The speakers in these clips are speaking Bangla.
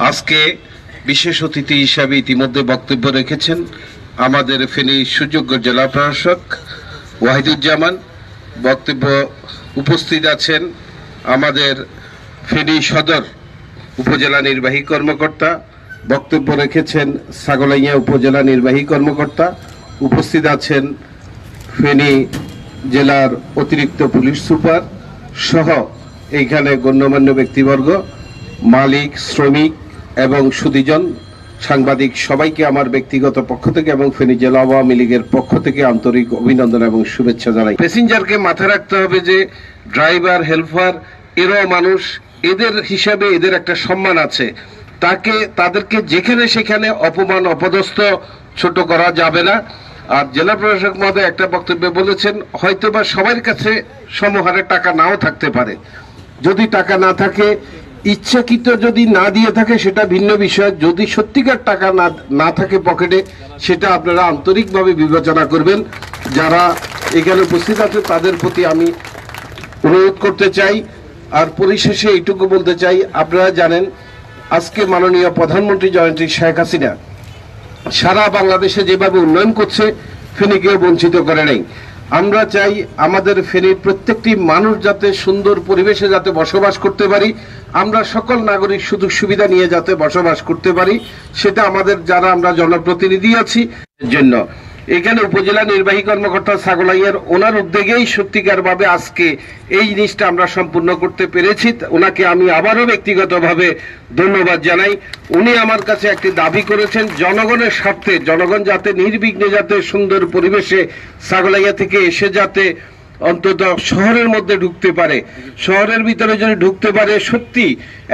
আজকে বিশেষ অতিথি হিসাবে ইতিমধ্যে বক্তব্য রেখেছেন আমাদের ফেনী সুযোগ্য জেলা প্রশাসক ওয়াহিদুজ্জামান। বক্তব্য উপস্থিত আছেন আমাদের ফেনী সদর উপজেলা নির্বাহী কর্মকর্তা। বক্তব্য রেখেছেন ছাগলাইয়া উপজেলা নির্বাহী কর্মকর্তা। উপস্থিত আছেন ফেনী জেলার অতিরিক্ত পুলিশ সুপার সহ এইখানে গণ্যমান্য ব্যক্তিবর্গ, মালিক, শ্রমিক এবং সুধীজন, সাংবাদিক সবাইকে আমার ব্যক্তিগত পক্ষ থেকে এবং ফেনী জেলা আওয়ামী লীগের পক্ষ থেকে আন্তরিক অভিনন্দন এবং শুভেচ্ছা জানাই। প্যাসেঞ্জারকে মাথায় রাখতে হবে যে ড্রাইভার, হেল্পার এরাও মানুষ, এদের হিসাবে এদের একটা সম্মান আছে। তাদেরকে যেখানে সেখানে অপমান, অপদস্থ, ছোট করা যাবে না। আর জেলা প্রশাসক মহোদয় একটা বক্তব্যে বলেছেন, হয়তোবা সবার কাছে সমহারে টাকা নাও থাকতে পারে। যদি টাকা না থাকে, ইচ্ছাকৃত যদি না দিয়ে থাকে সেটা ভিন্ন বিষয়। যদি সত্যিকার টাকা না থাকে পকেটে, সেটা আপনারা আন্তরিকভাবে বিবেচনা করবেন। যারা এখানে উপস্থিত আছে তাদের প্রতি আমি অনুরোধ করতে চাই। আর পরিশেষে এইটুকু বলতে চাই, আপনারা জানেন আজকে মাননীয় প্রধানমন্ত্রী জয়ন্তী শেখ হাসিনা সারা বাংলাদেশে যেভাবে উন্নয়ন করছে, ফেনীকেও বঞ্চিত করে নাই। আমরা চাই আমাদের ফেনীর প্রত্যেকটি মানুষ যাতে সুন্দর পরিবেশে যাতে বসবাস করতে পারি, আমরা সকল নাগরিক সুযোগ সুবিধা নিয়ে যাতে বসবাস করতে পারি, সেটা আমাদের যারা আমরা জনপ্রতিনিধি আছি জন্য। এখানে উপজেলা নির্বাহী কর্মকর্তা ছাগলাইয়ার ওনার উদ্যোগেই সত্যিকার ভাবে আজকে এই জিনিসটা আমরা সম্পূর্ণ করতে পেরেছি। ওনাকে আমি আবারও ব্যক্তিগতভাবে ধন্যবাদ জানাই। উনি আমার কাছে একটি দাবি করেছেন, জনগণের স্বার্থে, জনগণ যাতে নির্বিঘ্নে যাতে সুন্দর পরিবেশে ছাগলাইয়া থেকে এসে যাতে অন্তত শহরের মধ্যে ঢুকতে পারে, শহরের ভিতরে যদি ঢুকতে পারে, সত্যি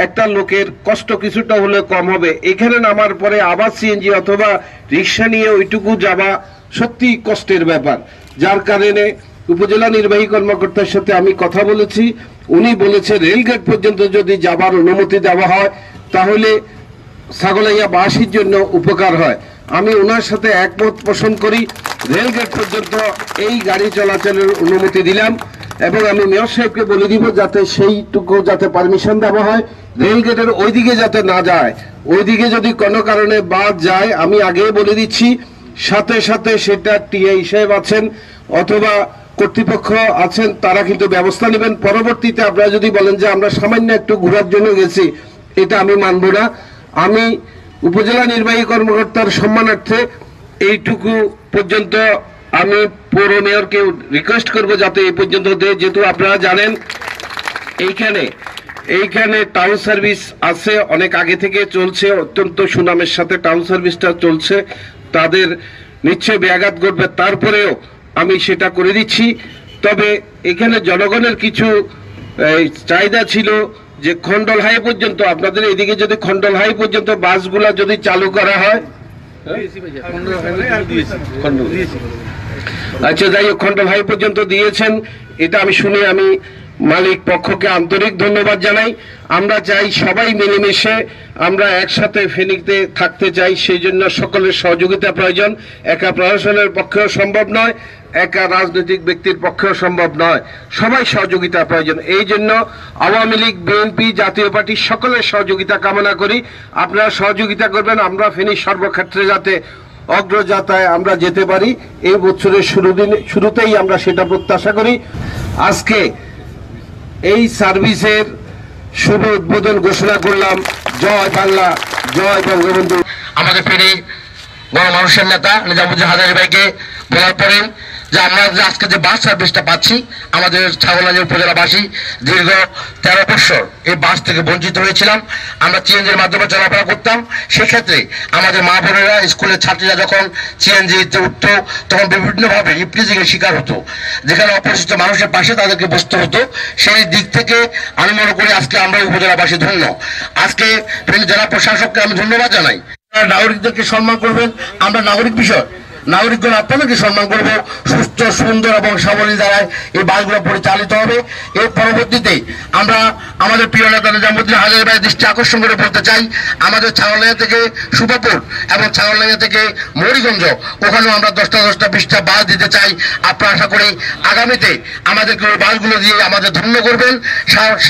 একটা লোকের কষ্ট কিছুটা হলে কম হবে। এখানে নামার পরে আবার সিএনজি অথবা রিক্সা নিয়ে ওইটুকু যাওয়া সত্যি কষ্টের ব্যাপার। যার কারণে উপজেলা নির্বাহী কর্মকর্তার সাথে আমি কথা বলেছি, উনি বলেছে রেলগেট পর্যন্ত যদি যাবার অনুমতি দেওয়া হয় তাহলে ছাগলাইয়া বাসীর জন্য উপকার হয়। আমি ওনার সাথে একমত পোষণ করি। রেলগেট পর্যন্ত এই গাড়ি চলাচলের অনুমতি দিলাম এবং আমি মেয়র সাহেবকে বলে দিব যাতে সেইটুকু যাতে পারমিশন দেওয়া হয়, রেলগেটের ওইদিকে যাতে না যায়। ওইদিকে যদি কোনো কারণে বাদ যায়, আমি আগে বলে দিচ্ছি, সাথে সাথে সেটা টিআই সাহেব আছেন অথবা কর্তৃপক্ষ আছেন, তারা কিন্তু ব্যবস্থা নেবেন। পরবর্তীতে আপনারা যদি বলেন যে আমরা সামান্য একটু ঘোরার জন্য গেছি, এটা আমি মানব না। আমি উপজেলা নির্বাহী কর্মকর্তার সম্মানার্থে এইটুকু পর্যন্ত আমি পৌর মেয়রকে রিকোয়েস্ট করব যাতে এই পর্যন্ত দেয়। যেহেতু আপনারা জানেন এইখানে টাউন সার্ভিস আছে, অনেক আগে থেকে চলছে, অত্যন্ত সুনামের সাথে টাউন সার্ভিসটা চলছে, তাদের নিশ্চয় ব্যাঘাত ঘটবে, তারপরেও আমি সেটা করে দিচ্ছি। তবে এখানে জনগণের কিছু চাহিদা ছিল যে খন্ডল হাই পর্যন্ত, আপনাদের এদিকে যদি খন্ডল হাই পর্যন্ত বাসগুলা যদি চালু করা হয়, আচ্ছা যাই হোক, খন্ডল হাই পর্যন্ত দিয়েছেন, এটা আমি শুনে আমি মালিক পক্ষকে আন্তরিক ধন্যবাদ জানাই। আমরা চাই সবাই মিলেমিশে আমরা একসাথে ফেনীতে থাকতে চাই, সেই জন্য সকলের সহযোগিতা প্রয়োজন। একা প্রশাসনের পক্ষেও সম্ভব নয়, একা রাজনৈতিক ব্যক্তির পক্ষেও সম্ভব নয়, সবাই সহযোগিতা প্রয়োজন। এই জন্য আওয়ামী লীগ, বিএনপি, জাতীয় পার্টি সকলের সহযোগিতা কামনা করি। আপনারা সহযোগিতা করবেন, আমরা ফেনী সর্বক্ষেত্রে যাতে অগ্রযাত্রায় আমরা যেতে পারি, এই বছরের শুরুতেই আমরা সেটা প্রত্যাশা করি। আজকে এই সার্ভিসের শুভ উদ্বোধন ঘোষণা করলাম। জয় বাংলা, জয় বঙ্গবন্ধু। আমাদের ফেনী গণমানুষের নেতা নিজামুদ্দিন হাজারী ভাইকে বলার পরে যে আমরা যে আজকে যে বাস সার্ভিসটা পাচ্ছি, আমাদের ছাগলাইয়া উপজেলাবাসী দীর্ঘ 13 বছর এই বাস থেকে বঞ্চিত হয়েছিলাম। আমরা সিএনজির মাধ্যমে চলাফেরা করতাম। সেক্ষেত্রে আমাদের মা বোনেরা, স্কুলের ছাত্রীরা যখন সিএনজিতে উঠতো তখন বিভিন্নভাবে ইপটিজিং এর শিকার হতো, যেখানে অপরিচিত মানুষের পাশে তাদেরকে বসতে হতো। সেই দিক থেকে আমি মনে করি আজকে আমরা উপজেলাবাসী ধন্য। আজকে ফেনী জেলা প্রশাসককে আমি ধন্যবাদ জানাই। নাগরিকদেরকে সম্মান করবেন, আমরা নাগরিক বিষয় নাগরিকগণ আপনাদেরকে সম্মান করব। সুস্থ, সুন্দর এবং সাবলীল দ্বারায় এই বাসগুলো পরিচালিত হবে। এর পরবর্তীতে আমরা আমাদের প্রিয় নেতা নিজামুদ্দিন হাজারী ভাইয়ের দৃষ্টি আকর্ষণ করে বলতে চাই, আমাদের ছাগলনাইয়া থেকে সুপাপুর এবং ছাগলনাইয়া থেকে মরিগঞ্জ, ওখানেও আমরা 10টা 20টা বাস দিতে চাই। আপনারা আশা করি আগামীতে আমাদেরকে ওই বাসগুলো দিয়ে আমাদের ধন্য করবেন।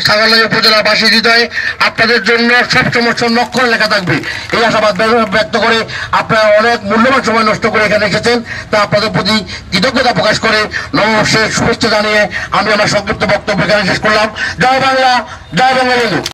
ছাগলনাইয়া উপজেলাবাসীর হৃদয়ে আপনাদের জন্য সবসময় লক্ষ্য লেখা থাকবে, এই আশাবাদ ব্যক্ত করে আপনারা অনেক মূল্যবান সময় নষ্ট করে এখানে এসেছেন, তা আপনাদের প্রতি কৃতজ্ঞতা প্রকাশ করে নববর্ষের শুভেচ্ছা জানিয়ে আমি আমার সংক্ষিপ্ত বক্তব্য এখানে শেষ করলাম। জয় বাংলা, জয় বঙ্গবন্ধু।